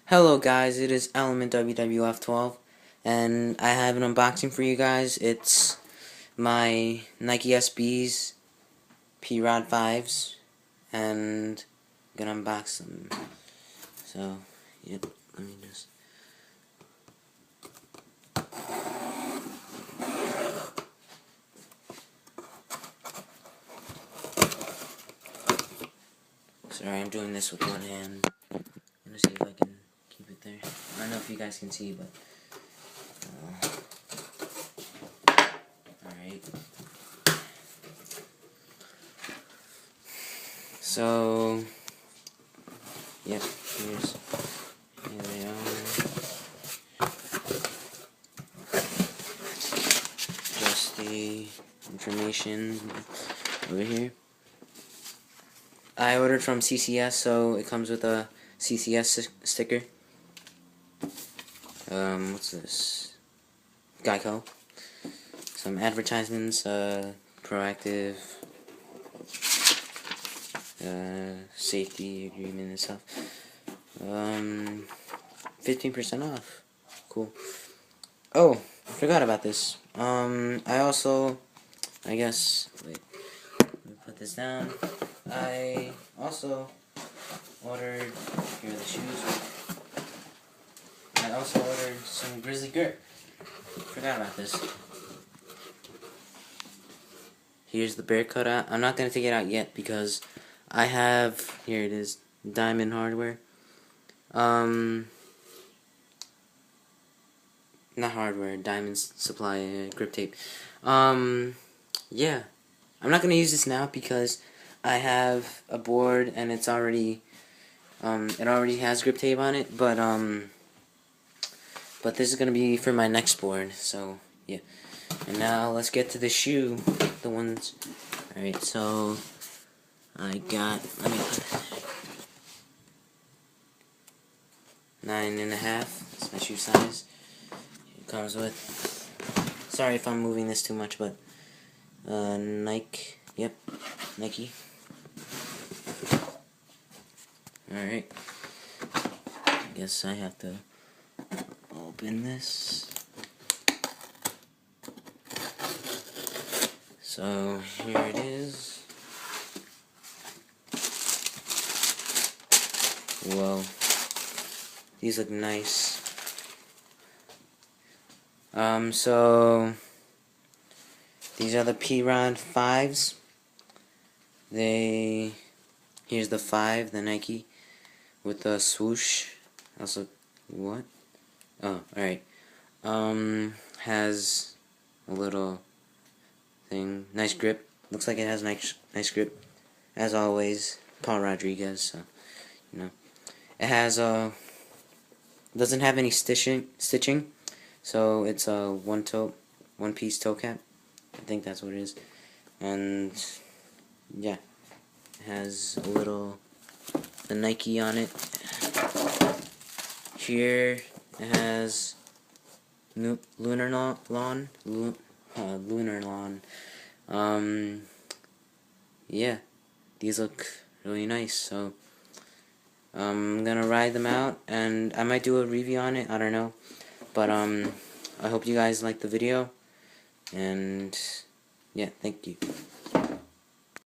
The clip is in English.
Hello guys, it is Element WWF12 and I have an unboxing for you guys. It's my Nike SBs P.rod 5s and I'm gonna unbox them. So, yep, let me just... Sorry, I'm doing this with one hand. I'm gonna see if I can keep it there. I don't know if you guys can see, but... Alright. So... Yep, here they are. Just the information over here. I ordered from CCS, so it comes with a CCS sticker. What's this? Geico. Some advertisements, proactive, safety agreement and stuff. 15% off. Cool. Oh, I forgot about this. I also, wait, let me put this down. I also ordered, here are the shoes. I also ordered some Grizzly Grip. Forgot about this. Here's the bear cutout. I'm not going to take it out yet because I have, here it is, Diamond Hardware. Not hardware, Diamond Supply grip tape. Yeah. I'm not going to use this now because I have a board and it's already, it already has grip tape on it, but this is going to be for my next board, so, yeah. And now, let's get to the shoe, the ones, alright, so, I got, let me put 9.5, that's my shoe size. It comes with, sorry if I'm moving this too much, but, Nike, yep, Nike. Alright, I guess I have to open this. So here it is. Whoa, these look nice. So these are the P.rod 5s. Here's the 5, the Nike with the swoosh. Also, what? Oh, alright. Has a little thing. Nice grip. Looks like it has nice grip. As always, Paul Rodriguez, so, you know. It has doesn't have any stitching, so it's a one piece toe cap. I think that's what it is. And, yeah. It has a little, the Nike on it. Here, it has Lunar Lawn. Yeah, these look really nice, so I'm gonna ride them out, and I might do a review on it, I don't know, but I hope you guys like the video, and yeah, thank you.